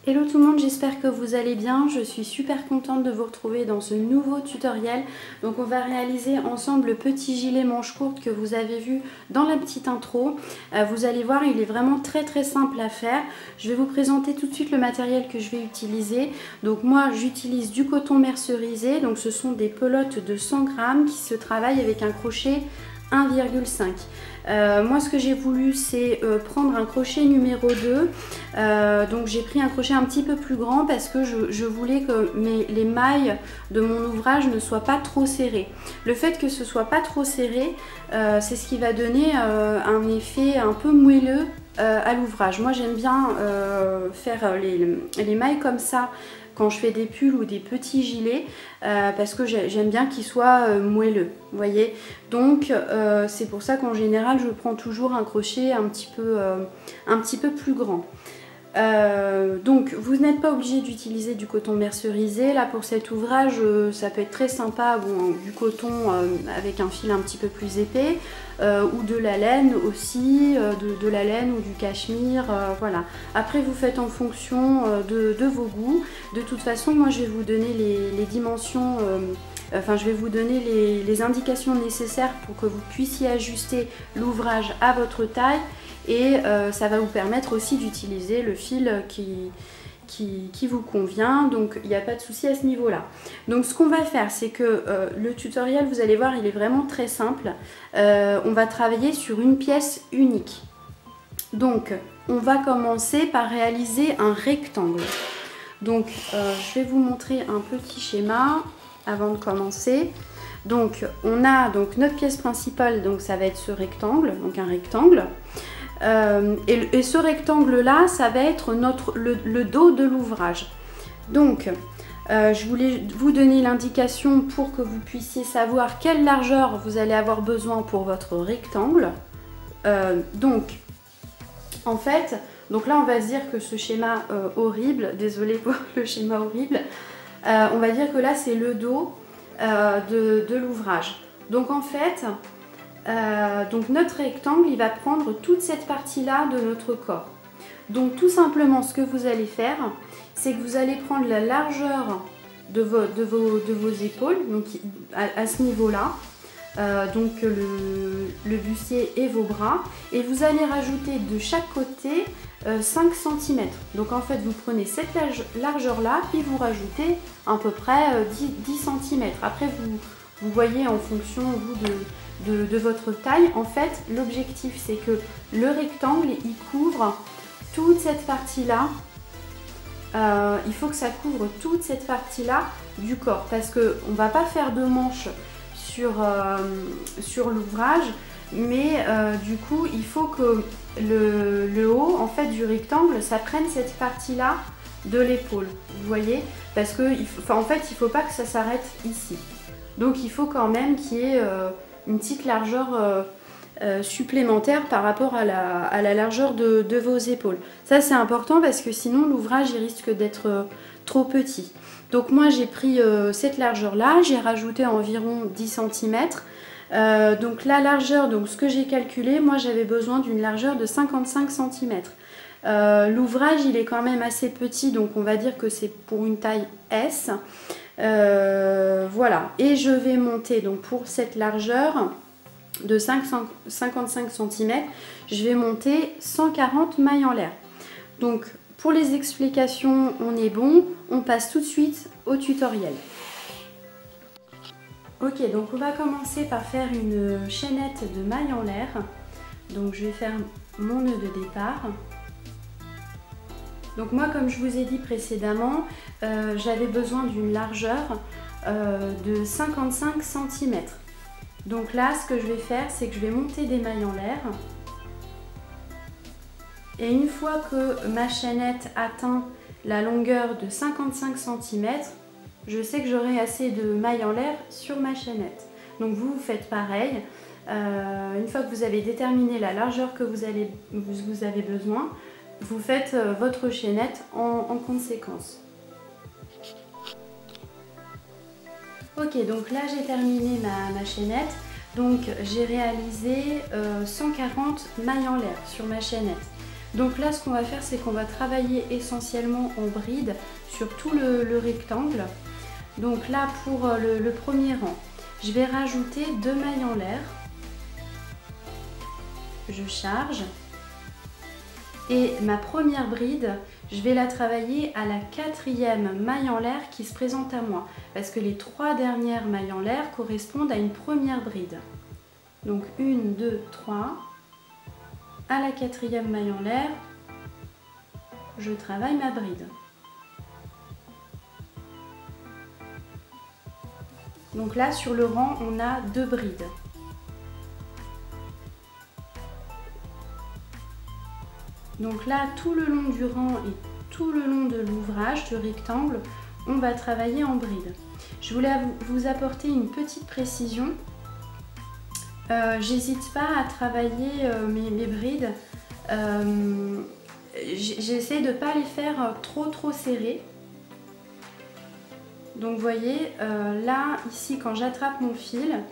Hello tout le monde, j'espère que vous allez bien. Je suis super contente de vous retrouver dans ce nouveau tutoriel. Donc on va réaliser ensemble le petit gilet manche courte que vous avez vu dans la petite intro. Vous allez voir, il est vraiment très simple à faire. Je vais vous présenter tout de suite le matériel que je vais utiliser. Donc moi j'utilise du coton mercerisé, donc ce sont des pelotes de 100 grammes qui se travaillent avec un crochet 1,5. Moi ce que j'ai voulu c'est prendre un crochet numéro 2, donc j'ai pris un crochet un petit peu plus grand parce que je voulais que les mailles de mon ouvrage ne soient pas trop serrées. Le fait que ce soit pas trop serré, c'est ce qui va donner un effet un peu moelleux à l'ouvrage. Moi j'aime bien faire les mailles comme ça quand je fais des pulls ou des petits gilets parce que j'aime bien qu'ils soient moelleux, vous voyez. Donc c'est pour ça qu'en général je prends toujours un crochet un petit peu plus grand. Donc vous n'êtes pas obligé d'utiliser du coton mercerisé. Là pour cet ouvrage ça peut être très sympa, bon, du coton avec un fil un petit peu plus épais ou de la laine aussi, de la laine ou du cachemire, voilà. Après vous faites en fonction de vos goûts. De toute façon moi je vais vous donner les dimensions, enfin je vais vous donner les indications nécessaires pour que vous puissiez ajuster l'ouvrage à votre taille. Et ça va vous permettre aussi d'utiliser le fil qui vous convient, donc il n'y a pas de souci à ce niveau-là. Donc ce qu'on va faire, c'est que le tutoriel, vous allez voir, il est vraiment très simple. On va travailler sur une pièce unique. Donc on va commencer par réaliser un rectangle. Donc je vais vous montrer un petit schéma avant de commencer. Donc on a donc notre pièce principale, donc ça va être ce rectangle, donc un rectangle. Et ce rectangle là ça va être le dos de l'ouvrage. Donc je voulais vous donner l'indication pour que vous puissiez savoir quelle largeur vous allez avoir besoin pour votre rectangle. Donc en fait, donc là on va se dire que ce schéma horrible, désolé pour le schéma horrible, on va dire que là c'est le dos de l'ouvrage. Donc en fait donc notre rectangle il va prendre toute cette partie là de notre corps. Donc tout simplement ce que vous allez faire, c'est que vous allez prendre la largeur de vos épaules, donc à ce niveau là, donc le bustier et vos bras, et vous allez rajouter de chaque côté 5 cm. Donc en fait vous prenez cette largeur là et vous rajoutez à peu près 10 cm. Après vous voyez en fonction de votre taille. En fait l'objectif c'est que le rectangle il couvre toute cette partie là, il faut que ça couvre toute cette partie là du corps, parce que on va pas faire de manches sur l'ouvrage, mais du coup il faut que le haut en fait du rectangle ça prenne cette partie là de l'épaule, vous voyez, parce que en fait il faut pas que ça s'arrête ici. Donc il faut quand même qu'il y ait une petite largeur supplémentaire par rapport à la largeur de vos épaules. Ça c'est important parce que sinon l'ouvrage il risque d'être trop petit. Donc moi j'ai pris cette largeur là, j'ai rajouté environ 10 cm. Donc la largeur, donc ce que j'ai calculé, moi j'avais besoin d'une largeur de 55 cm. L'ouvrage il est quand même assez petit, donc on va dire que c'est pour une taille S. Voilà, et je vais monter donc pour cette largeur de 55 cm, je vais monter 140 mailles en l'air. Donc pour les explications on est bon, on passe tout de suite au tutoriel. Ok, donc on va commencer par faire une chaînette de mailles en l'air. Donc je vais faire mon nœud de départ. Donc moi comme je vous ai dit précédemment, j'avais besoin d'une largeur de 55 cm. Donc là ce que je vais faire c'est que je vais monter des mailles en l'air. Et une fois que ma chaînette atteint la longueur de 55 cm, je sais que j'aurai assez de mailles en l'air sur ma chaînette. Donc vous faites pareil. Une fois que vous avez déterminé la largeur que vous avez besoin, vous faites votre chaînette en conséquence. Ok, donc là j'ai terminé ma chaînette. Donc j'ai réalisé 140 mailles en l'air sur ma chaînette. Donc là, ce qu'on va faire, c'est qu'on va travailler essentiellement en bride sur tout le rectangle. Donc là, pour le premier rang, je vais rajouter 2 mailles en l'air. Je charge. Et ma première bride, je vais la travailler à la 4e maille en l'air qui se présente à moi. Parce que les 3 dernières mailles en l'air correspondent à une première bride. Donc 1, 2, 3. À la 4e maille en l'air, je travaille ma bride. Donc là, sur le rang, on a 2 brides. Donc là, tout le long du rang et tout le long de l'ouvrage, du rectangle, on va travailler en bride. Je voulais vous apporter une petite précision. J'hésite pas à travailler mes brides. J'essaie de ne pas les faire trop serrées. Donc vous voyez, là, ici, quand j'attrape mon fil,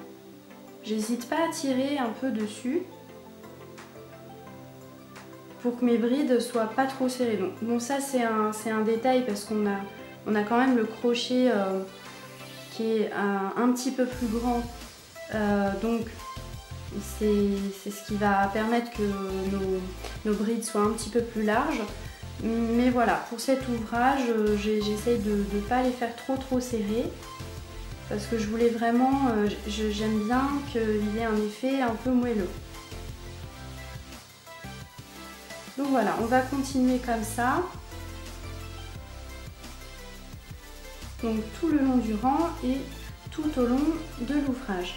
j'hésite pas à tirer un peu dessus pour que mes brides soient pas trop serrées. Donc, bon, ça c'est un détail parce qu'on a quand même le crochet qui est un petit peu plus grand. Donc c'est ce qui va permettre que nos brides soient un petit peu plus larges. Mais voilà, pour cet ouvrage, j'essaye de ne pas les faire trop serrées parce que je voulais vraiment, j'aime bien qu'il y ait un effet un peu moelleux. Donc voilà, on va continuer comme ça. Donc tout le long du rang et tout au long de l'ouvrage.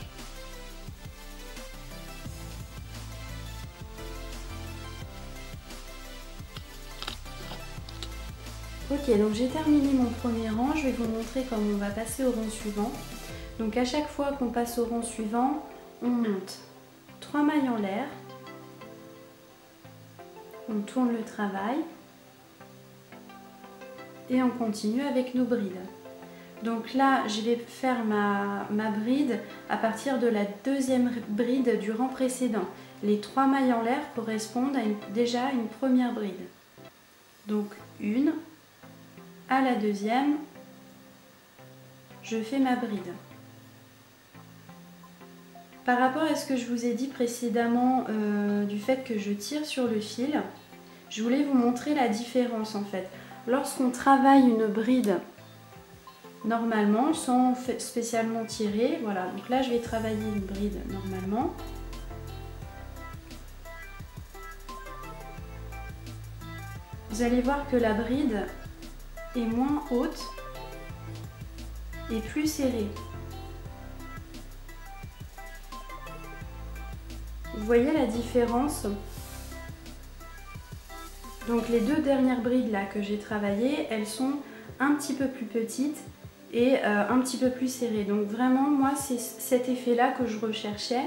Ok, donc j'ai terminé mon premier rang, je vais vous montrer comment on va passer au rang suivant. Donc à chaque fois qu'on passe au rang suivant, on monte 3 mailles en l'air, on tourne le travail et on continue avec nos brides. Donc là, je vais faire ma bride à partir de la 2e bride du rang précédent. Les 3 mailles en l'air correspondent à déjà une première bride. Donc une, à la 2e, je fais ma bride. Par rapport à ce que je vous ai dit précédemment du fait que je tire sur le fil, je voulais vous montrer la différence en fait. Lorsqu'on travaille une bride normalement, sans spécialement tirer, voilà, donc là je vais travailler une bride normalement. Vous allez voir que la bride est moins haute et plus serrée. Vous voyez la différence? Donc les 2 dernières brides là que j'ai travaillées, elles sont un petit peu plus petites et un petit peu plus serrées. Donc vraiment moi c'est cet effet là que je recherchais.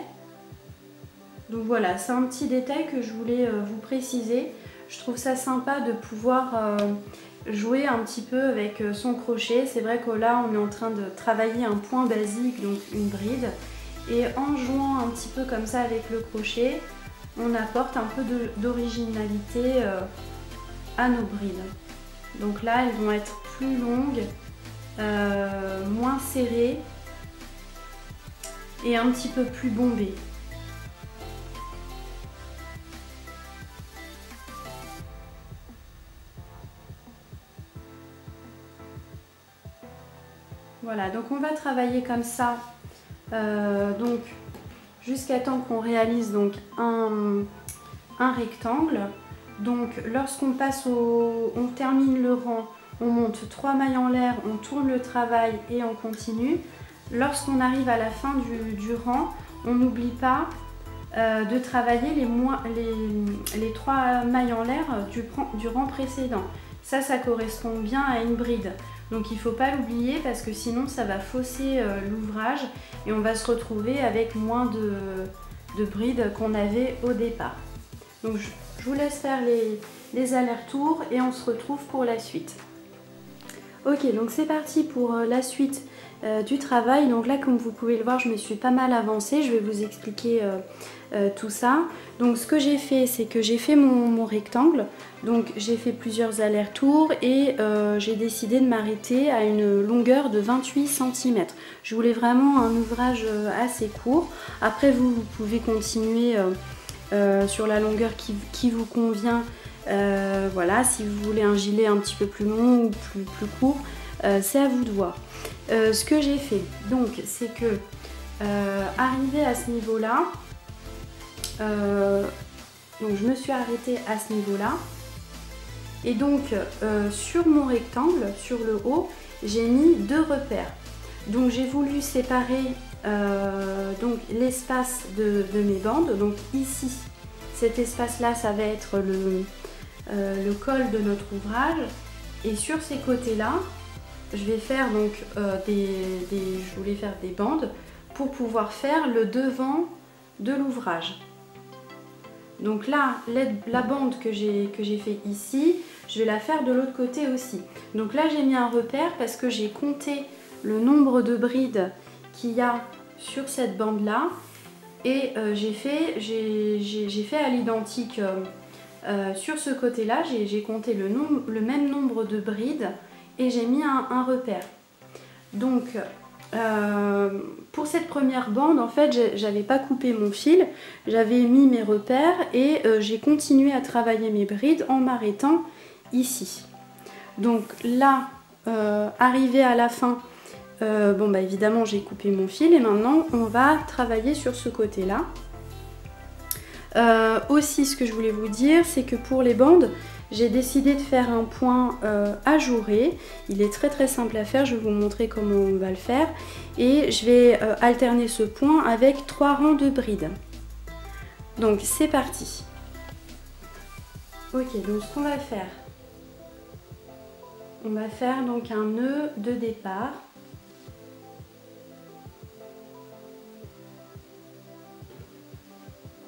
Donc voilà, c'est un petit détail que je voulais vous préciser. Je trouve ça sympa de pouvoir jouer un petit peu avec son crochet. C'est vrai que là on est en train de travailler un point basique, donc une bride. Et en jouant un petit peu comme ça avec le crochet, on apporte un peu d'originalité à nos brides. Donc là, elles vont être plus longues, moins serrées et un petit peu plus bombées. Voilà, donc on va travailler comme ça, donc jusqu'à temps qu'on réalise donc un rectangle. Donc lorsqu'on passe on termine le rang, on monte 3 mailles en l'air, on tourne le travail et on continue. Lorsqu'on arrive à la fin du rang, on n'oublie pas de travailler les 3 mailles en l'air du rang précédent. Ça correspond bien à une bride. Donc il ne faut pas l'oublier parce que sinon ça va fausser l'ouvrage et on va se retrouver avec moins de brides qu'on avait au départ. Donc je vous laisse faire les allers-retours et on se retrouve pour la suite. Ok, donc c'est parti pour la suite du travail. Donc là, comme vous pouvez le voir, je me suis pas mal avancée. Je vais vous expliquer tout ça. Donc ce que j'ai fait, c'est que j'ai fait mon rectangle. Donc j'ai fait plusieurs allers-retours et j'ai décidé de m'arrêter à une longueur de 28 cm. Je voulais vraiment un ouvrage assez court. Après, vous pouvez continuer sur la longueur qui vous convient. Voilà, si vous voulez un gilet un petit peu plus long ou plus court, c'est à vous de voir. Ce que j'ai fait, donc, c'est que arrivé à ce niveau-là, donc je me suis arrêtée à ce niveau-là, et donc sur mon rectangle, sur le haut, j'ai mis 2 repères. Donc j'ai voulu séparer donc l'espace de mes bandes. Donc ici, cet espace-là, ça va être le col de notre ouvrage, et sur ces côtés-là, je vais faire donc je voulais faire des bandes pour pouvoir faire le devant de l'ouvrage. Donc là, la bande que j'ai fait ici, je vais la faire de l'autre côté aussi. Donc là, j'ai mis un repère parce que j'ai compté le nombre de brides qu'il y a sur cette bande-là, et j'ai fait à l'identique. Sur ce côté-là, j'ai compté le même nombre de brides et j'ai mis un repère. Donc, pour cette première bande, en fait, j'avais pas coupé mon fil, j'avais mis mes repères et j'ai continué à travailler mes brides en m'arrêtant ici. Donc là, arrivé à la fin, bon bah évidemment j'ai coupé mon fil et maintenant on va travailler sur ce côté-là. Aussi, ce que je voulais vous dire, c'est que pour les bandes, j'ai décidé de faire un point ajouré. Il est très simple à faire, je vais vous montrer comment on va le faire. Et je vais alterner ce point avec 3 rangs de brides. Donc c'est parti. Ok, donc ce qu'on va faire, on va faire donc un nœud de départ.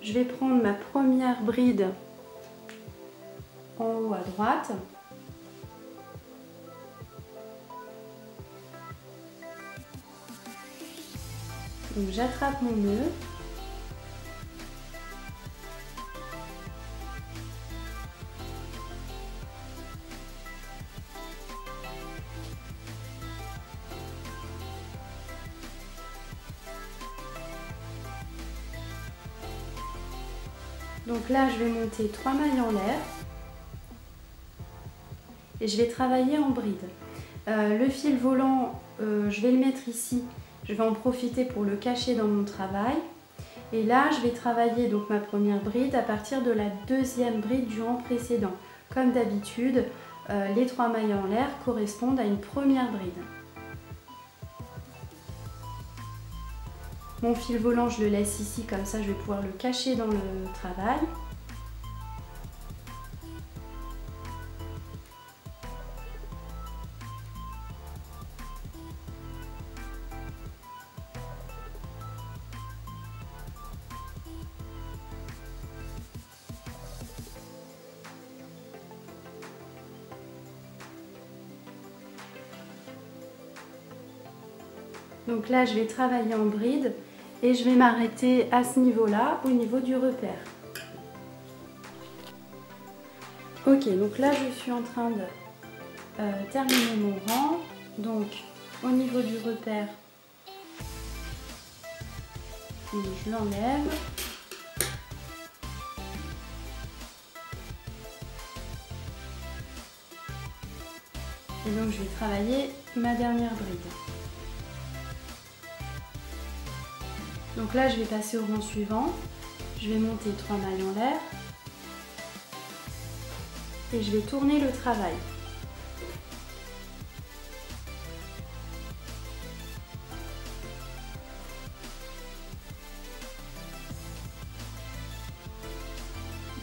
Je vais prendre ma première bride en haut à droite. Donc j'attrape mon nœud. Donc là, je vais monter 3 mailles en l'air et je vais travailler en bride. Le fil volant, je vais le mettre ici. Je vais en profiter pour le cacher dans mon travail. Et là, je vais travailler donc ma première bride à partir de la deuxième bride du rang précédent. Comme d'habitude, les 3 mailles en l'air correspondent à une première bride. Mon fil volant, je le laisse ici, comme ça je vais pouvoir le cacher dans le travail. Donc là, je vais travailler en bride et je vais m'arrêter à ce niveau-là, au niveau du repère. Ok, donc là, je suis en train de terminer mon rang. Donc, au niveau du repère, je l'enlève. Et donc, je vais travailler ma dernière bride. Donc là, je vais passer au rang suivant. Je vais monter 3 mailles en l'air. Et je vais tourner le travail.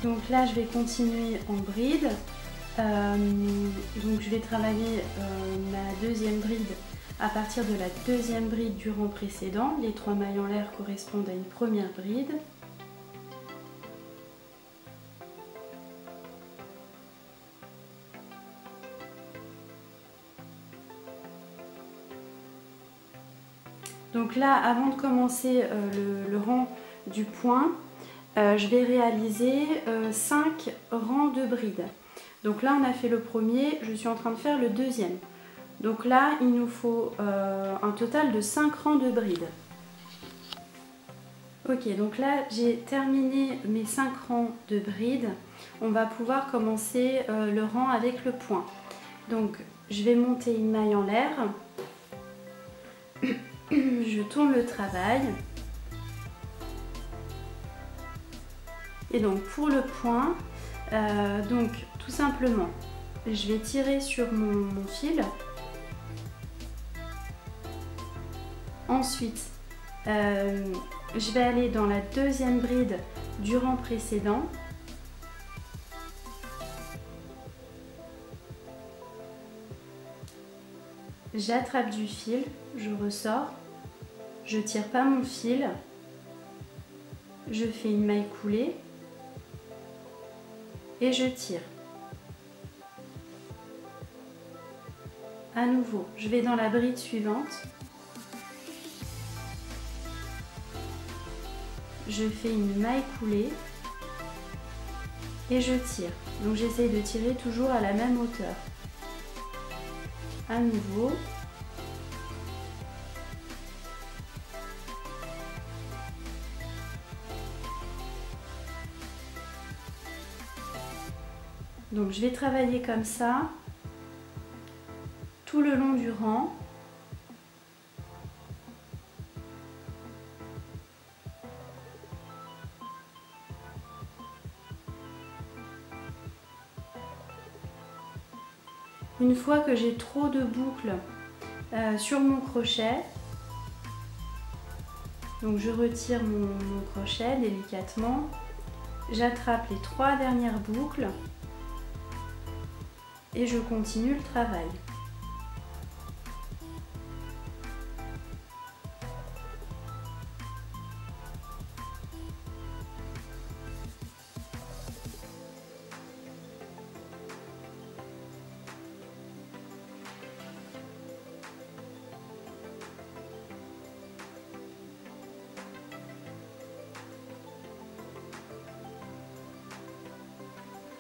Donc là, je vais continuer en bride. Donc je vais travailler ma deuxième bride à partir de la deuxième bride du rang précédent. Les 3 mailles en l'air correspondent à une première bride. Donc là, avant de commencer le rang du point, je vais réaliser 5 rangs de brides. Donc là, on a fait le premier, je suis en train de faire le deuxième. Donc là, il nous faut un total de 5 rangs de brides. Ok, donc là, j'ai terminé mes 5 rangs de brides. On va pouvoir commencer le rang avec le point. Donc, je vais monter une maille en l'air. Je tourne le travail. Et donc, pour le point, donc tout simplement, je vais tirer sur mon fil. Ensuite, je vais aller dans la deuxième bride du rang précédent. J'attrape du fil, je ressors, je tire pas mon fil, je fais une maille coulée et je tire. À nouveau, je vais dans la bride suivante. Je fais une maille coulée et je tire. Donc j'essaye de tirer toujours à la même hauteur. À nouveau. Donc je vais travailler comme ça tout le long du rang. Une fois que j'ai trop de boucles sur mon crochet, donc je retire mon crochet délicatement, j'attrape les 3 dernières boucles et je continue le travail.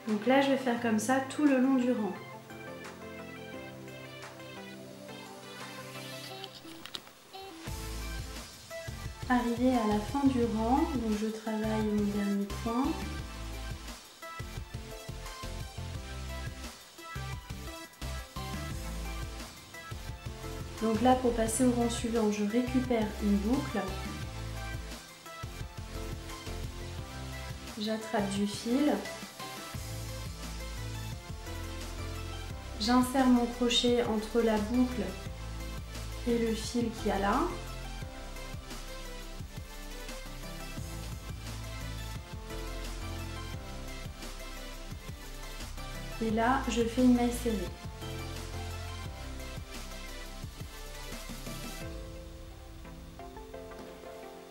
Donc là, je vais faire comme ça tout le long du rang. Arrivé à la fin du rang, donc je travaille mon dernier point. Donc là, pour passer au rang suivant, je récupère une boucle. J'attrape du fil. J'insère mon crochet entre la boucle et le fil qu'il y a là. Et là, je fais une maille serrée.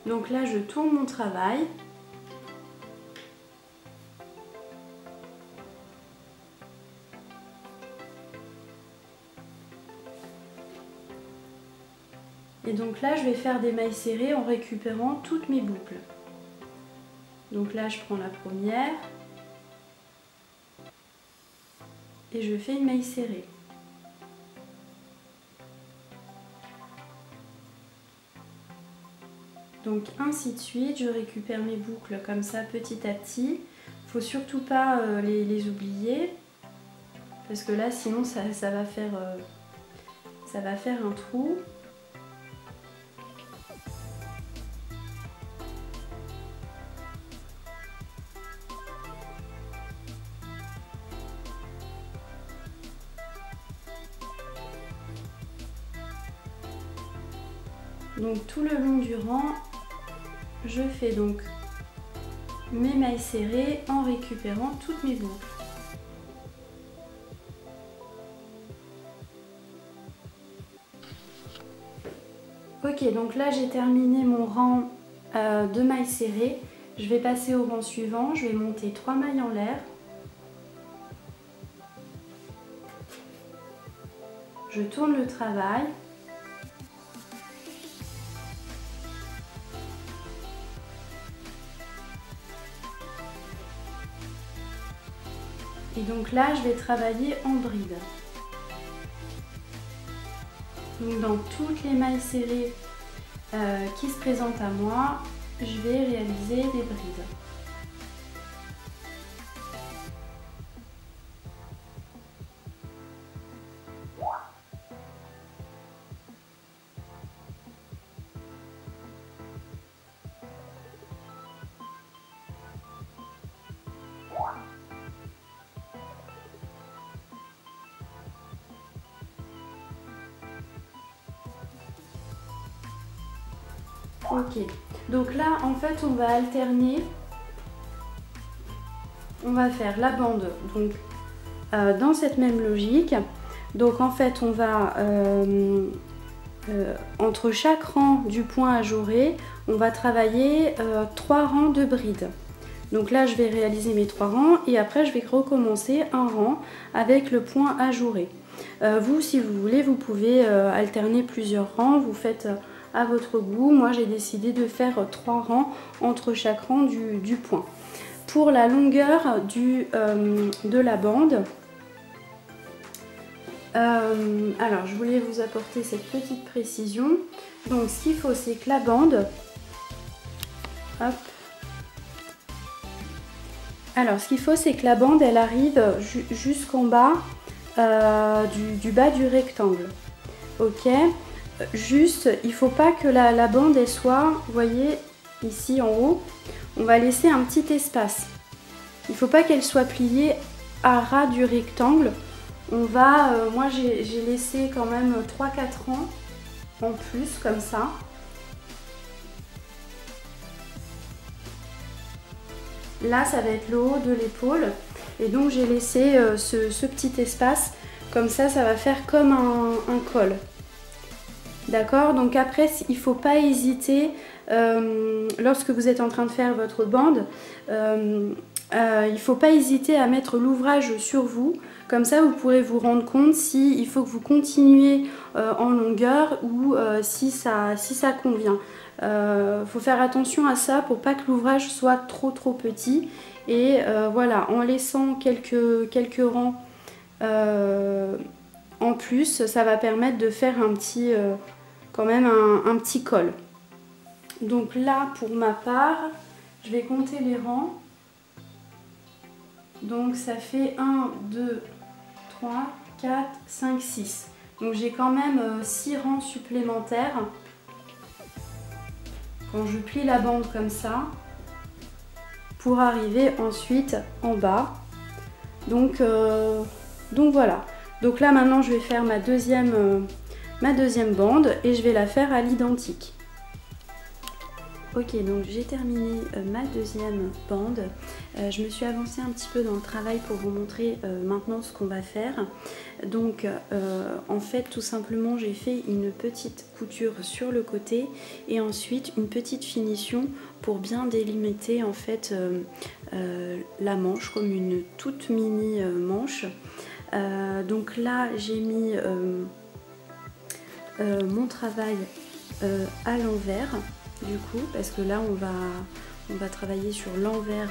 Donc là, je tourne mon travail. Et donc là, je vais faire des mailles serrées en récupérant toutes mes boucles. Donc là, je prends la première et je fais une maille serrée. Donc ainsi de suite, je récupère mes boucles comme ça petit à petit. Il ne faut surtout pas les oublier parce que là, sinon ça va faire un trou. Donc tout le long du rang, je fais donc mes mailles serrées en récupérant toutes mes boucles. Ok, donc là j'ai terminé mon rang de mailles serrées. Je vais passer au rang suivant, je vais monter 3 mailles en l'air. Je tourne le travail. Et donc là, je vais travailler en bride. Donc dans toutes les mailles serrées qui se présentent à moi, je vais réaliser des brides. Ok, donc là en fait on va alterner, on va faire la bande donc dans cette même logique. Donc en fait on va entre chaque rang du point ajouré, on va travailler 3 rangs de brides. Donc là je vais réaliser mes 3 rangs et après je vais recommencer un rang avec le point ajouré. Vous si vous voulez vous pouvez alterner plusieurs rangs, vous faites à votre goût. Moi j'ai décidé de faire 3 rangs entre chaque rang du point. Pour la longueur de la bande, alors je voulais vous apporter cette petite précision. Donc ce qu'il faut c'est que la bande, hop, alors ce qu'il faut c'est que la bande elle arrive jusqu'en bas du bas du rectangle. Ok, juste il faut pas que la bande elle soit, vous voyez ici en haut, on va laisser un petit espace. Il faut pas qu'elle soit pliée à ras du rectangle. On va, moi j'ai laissé quand même 3-4 rangs en plus comme ça. Là ça va être le haut de l'épaule et donc j'ai laissé ce petit espace, comme ça ça va faire comme un col. D'accord, donc après il ne faut pas hésiter lorsque vous êtes en train de faire votre bande, il ne faut pas hésiter à mettre l'ouvrage sur vous, comme ça vous pourrez vous rendre compte si il faut que vous continuez en longueur ou si ça convient. Faut faire attention à ça pour pas que l'ouvrage soit trop petit et voilà, en laissant quelques rangs en plus, ça va permettre de faire un petit quand même un petit col. Donc là pour ma part je vais compter les rangs. Donc ça fait 1, 2, 3, 4, 5, 6. Donc j'ai quand même 6 rangs supplémentaires. Quand je plie la bande comme ça, pour arriver ensuite en bas. Donc voilà. Donc là maintenant je vais faire ma deuxième bande et je vais la faire à l'identique. Ok, donc j'ai terminé ma deuxième bande. Je me suis avancée un petit peu dans le travail pour vous montrer maintenant ce qu'on va faire. Donc en fait tout simplement j'ai fait une petite couture sur le côté et ensuite une petite finition pour bien délimiter en fait la manche comme une toute mini manche. Donc là j'ai mis mon travail à l'envers du coup parce que là on va travailler sur l'envers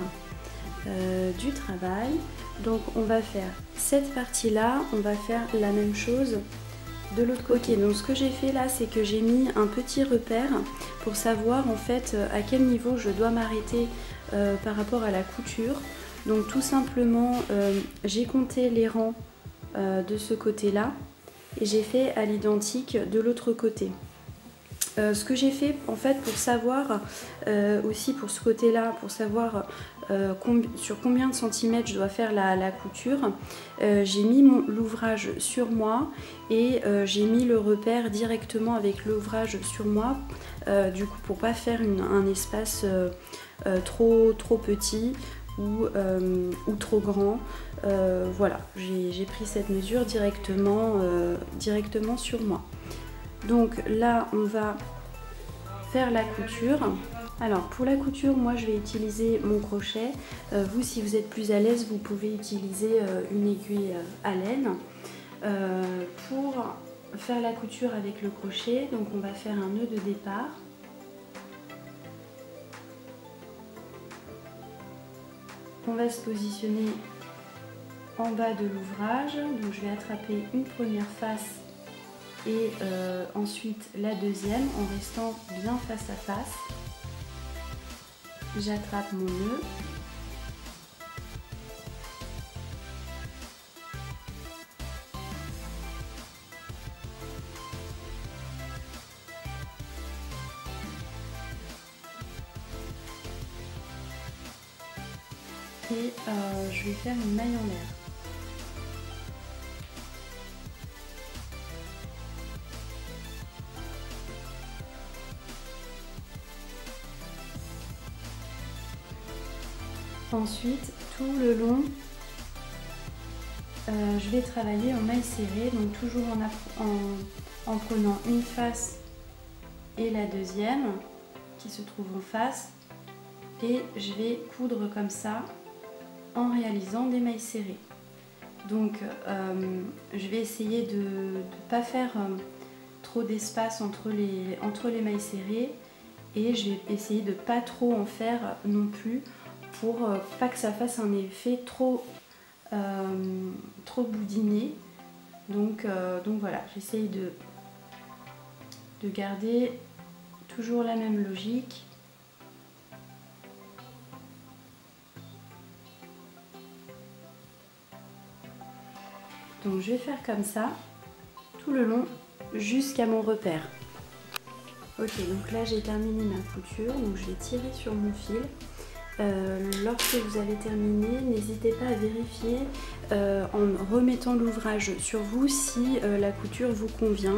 du travail. Donc on va faire cette partie là, on va faire la même chose de l'autre côté. Donc ce que j'ai fait là c'est que j'ai mis un petit repère pour savoir en fait à quel niveau je dois m'arrêter par rapport à la couture. Donc tout simplement j'ai compté les rangs de ce côté là et j'ai fait à l'identique de l'autre côté. Ce que j'ai fait en fait pour savoir aussi pour ce côté là, pour savoir sur combien de centimètres je dois faire la couture, j'ai mis l'ouvrage sur moi et j'ai mis le repère directement avec l'ouvrage sur moi du coup pour pas faire un espace trop petit ou trop grand. Voilà, j'ai pris cette mesure directement sur moi. Donc là on va faire la couture. Alors pour la couture moi je vais utiliser mon crochet. Vous si vous êtes plus à l'aise vous pouvez utiliser une aiguille à laine. Pour faire la couture avec le crochet, donc on va faire un nœud de départ. On va se positionner en bas de l'ouvrage. Donc je vais attraper une première face et ensuite la deuxième en restant bien face à face. J'attrape mon nœud. Et je vais faire une maille en l'air. Ensuite, tout le long, je vais travailler en maille serrée, donc toujours en prenant une face et la deuxième qui se trouve en face, et je vais coudre comme ça en réalisant des mailles serrées. Donc je vais essayer de ne pas faire trop d'espace entre les mailles serrées, et je vais essayer de pas trop en faire non plus pour pas que ça fasse un effet trop boudiné. Donc voilà, j'essaye de garder toujours la même logique. Donc je vais faire comme ça tout le long jusqu'à mon repère. Ok, donc là j'ai terminé ma couture, donc je vais tirer sur mon fil. Lorsque vous avez terminé, n'hésitez pas à vérifier en remettant l'ouvrage sur vous si la couture vous convient.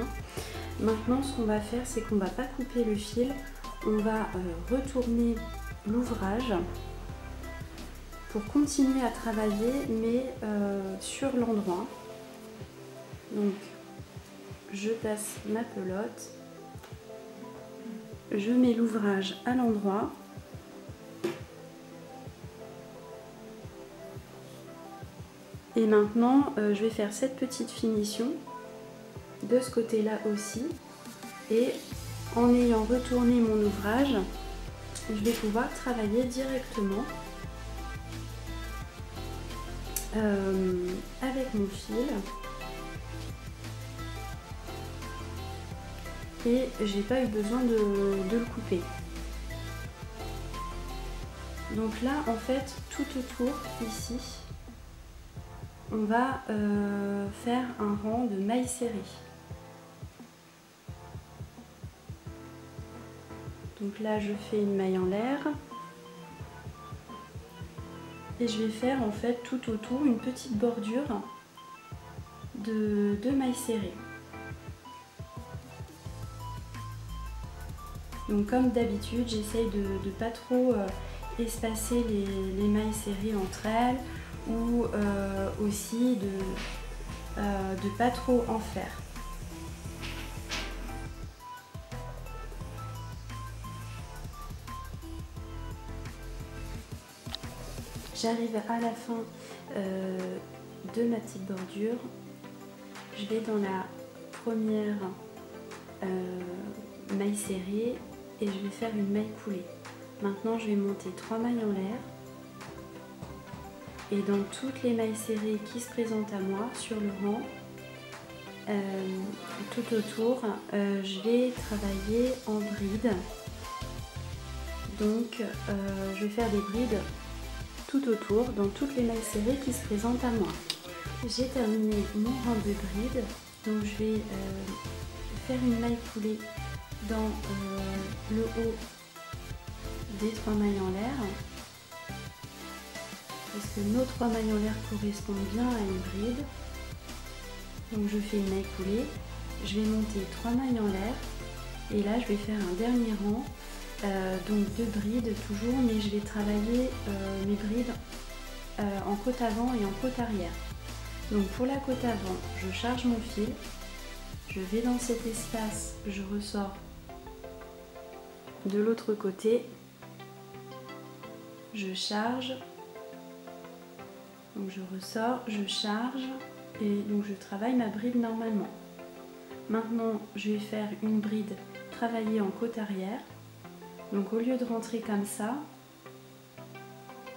Maintenant, ce qu'on va faire, c'est qu'on ne va pas couper le fil, on va retourner l'ouvrage pour continuer à travailler, mais sur l'endroit. Donc, je passe ma pelote, je mets l'ouvrage à l'endroit. Et maintenant, je vais faire cette petite finition de ce côté-là aussi. Et en ayant retourné mon ouvrage, je vais pouvoir travailler directement avec mon fil. Et j'ai pas eu besoin de le couper. Donc là, en fait, tout autour, ici, on va faire un rang de mailles serrées. Donc là, je fais une maille en l'air. Et je vais faire en fait tout autour une petite bordure de mailles serrées. Donc comme d'habitude, j'essaye de ne pas trop espacer les mailles serrées entre elles, ou aussi de pas trop en faire. J'arrive à la fin de ma petite bordure. Je vais dans la première maille serrée et je vais faire une maille coulée. Maintenant, je vais monter 3 mailles en l'air. Et dans toutes les mailles serrées qui se présentent à moi sur le rang, tout autour, je vais travailler en brides. Donc je vais faire des brides tout autour, dans toutes les mailles serrées qui se présentent à moi. J'ai terminé mon rang de brides, donc je vais faire une maille coulée dans le haut des 3 mailles en l'air, parce que nos 3 mailles en l'air correspondent bien à une bride. Donc je fais une maille coulée, je vais monter 3 mailles en l'air, et là je vais faire un dernier rang, donc de brides toujours, mais je vais travailler mes brides en côte avant et en côte arrière. Donc pour la côte avant, je charge mon fil, je vais dans cet espace, je ressors de l'autre côté, je charge, donc je ressors, je charge, et donc je travaille ma bride normalement. Maintenant je vais faire une bride travaillée en côte arrière. Donc au lieu de rentrer comme ça,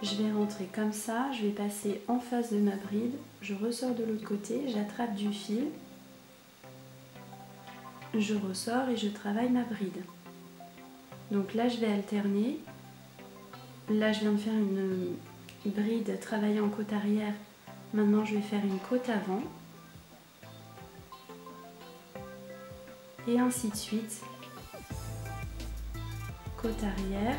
je vais rentrer comme ça, je vais passer en face de ma bride, je ressors de l'autre côté, j'attrape du fil, je ressors et je travaille ma bride. Donc là je vais alterner. Là je viens de faire une bride travaillée en côte arrière, maintenant je vais faire une côte avant. Et ainsi de suite. Côte arrière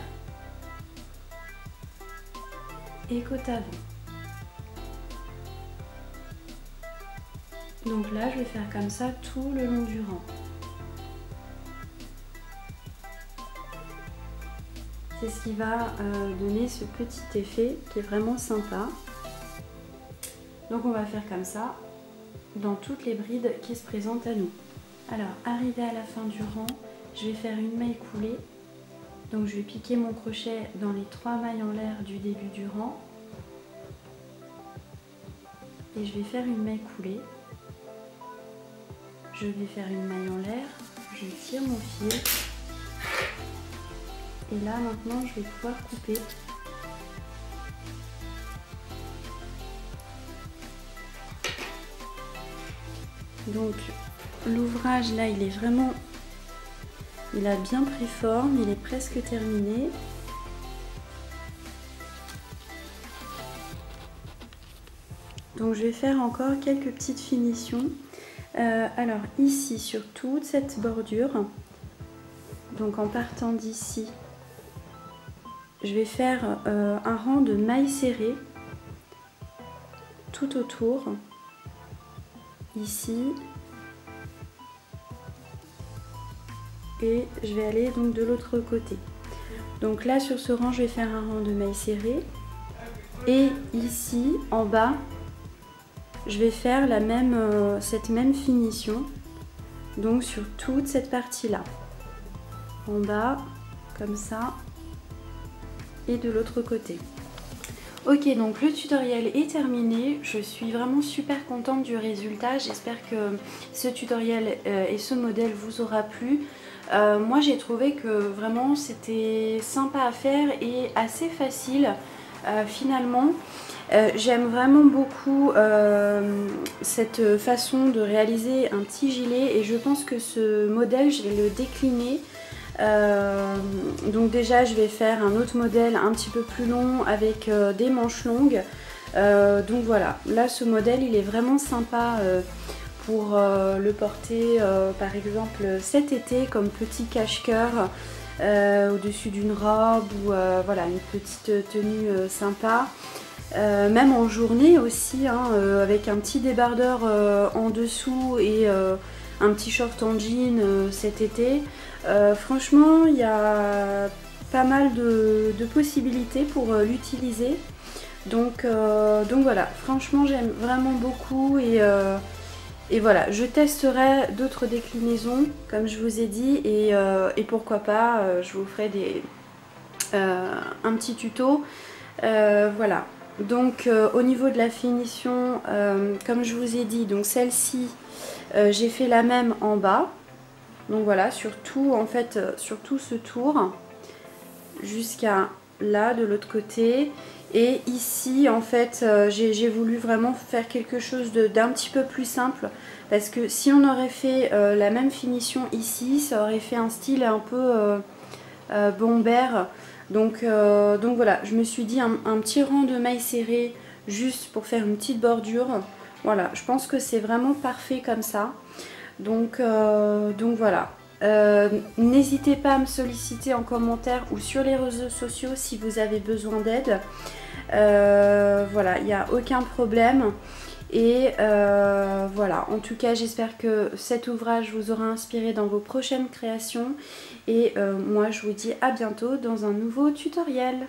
et côte avant. Donc là je vais faire comme ça tout le long du rang. C'est ce qui va donner ce petit effet qui est vraiment sympa. Donc on va faire comme ça dans toutes les brides qui se présentent à nous. Alors arrivé à la fin du rang, je vais faire une maille coulée. Donc je vais piquer mon crochet dans les 3 mailles en l'air du début du rang. Et je vais faire une maille coulée. Je vais faire une maille en l'air, je tire mon fil. Et là maintenant je vais pouvoir couper. Donc l'ouvrage là il est vraiment, il a bien pris forme, il est presque terminé. Donc je vais faire encore quelques petites finitions. Alors ici sur toute cette bordure, donc en partant d'ici, je vais faire un rang de mailles serrées tout autour, ici, et je vais aller donc de l'autre côté. Donc là sur ce rang je vais faire un rang de mailles serrées, et ici en bas je vais faire la même, cette même finition, donc sur toute cette partie là, en bas comme ça, et de l'autre côté. Ok, donc le tutoriel est terminé, je suis vraiment super contente du résultat, j'espère que ce tutoriel et ce modèle vous aura plu. Moi j'ai trouvé que vraiment c'était sympa à faire et assez facile finalement. J'aime vraiment beaucoup cette façon de réaliser un petit gilet, et je pense que ce modèle je vais le décliner. Donc déjà je vais faire un autre modèle un petit peu plus long avec des manches longues. Donc voilà, là ce modèle il est vraiment sympa pour le porter par exemple cet été comme petit cache-cœur au-dessus d'une robe, ou voilà, une petite tenue sympa. Même en journée aussi, hein, avec un petit débardeur en dessous et un petit short en jean cet été. Franchement, il y a pas mal de possibilités pour l'utiliser. Donc voilà, franchement j'aime vraiment beaucoup, et voilà, je testerai d'autres déclinaisons comme je vous ai dit, et pourquoi pas je vous ferai un petit tuto. Voilà. Donc au niveau de la finition, comme je vous ai dit, donc celle-ci j'ai fait la même en bas, donc voilà, sur tout en fait, sur tout ce tour jusqu'à là de l'autre côté. Et ici en fait j'ai voulu vraiment faire quelque chose d'un petit peu plus simple, parce que si on aurait fait la même finition ici, ça aurait fait un style un peu bomber. Donc voilà, je me suis dit un petit rang de mailles serrées juste pour faire une petite bordure. Voilà, je pense que c'est vraiment parfait comme ça. Donc voilà. N'hésitez pas à me solliciter en commentaire ou sur les réseaux sociaux si vous avez besoin d'aide. Voilà, il n'y a aucun problème. Et voilà, en tout cas j'espère que cet ouvrage vous aura inspiré dans vos prochaines créations, et moi je vous dis à bientôt dans un nouveau tutoriel.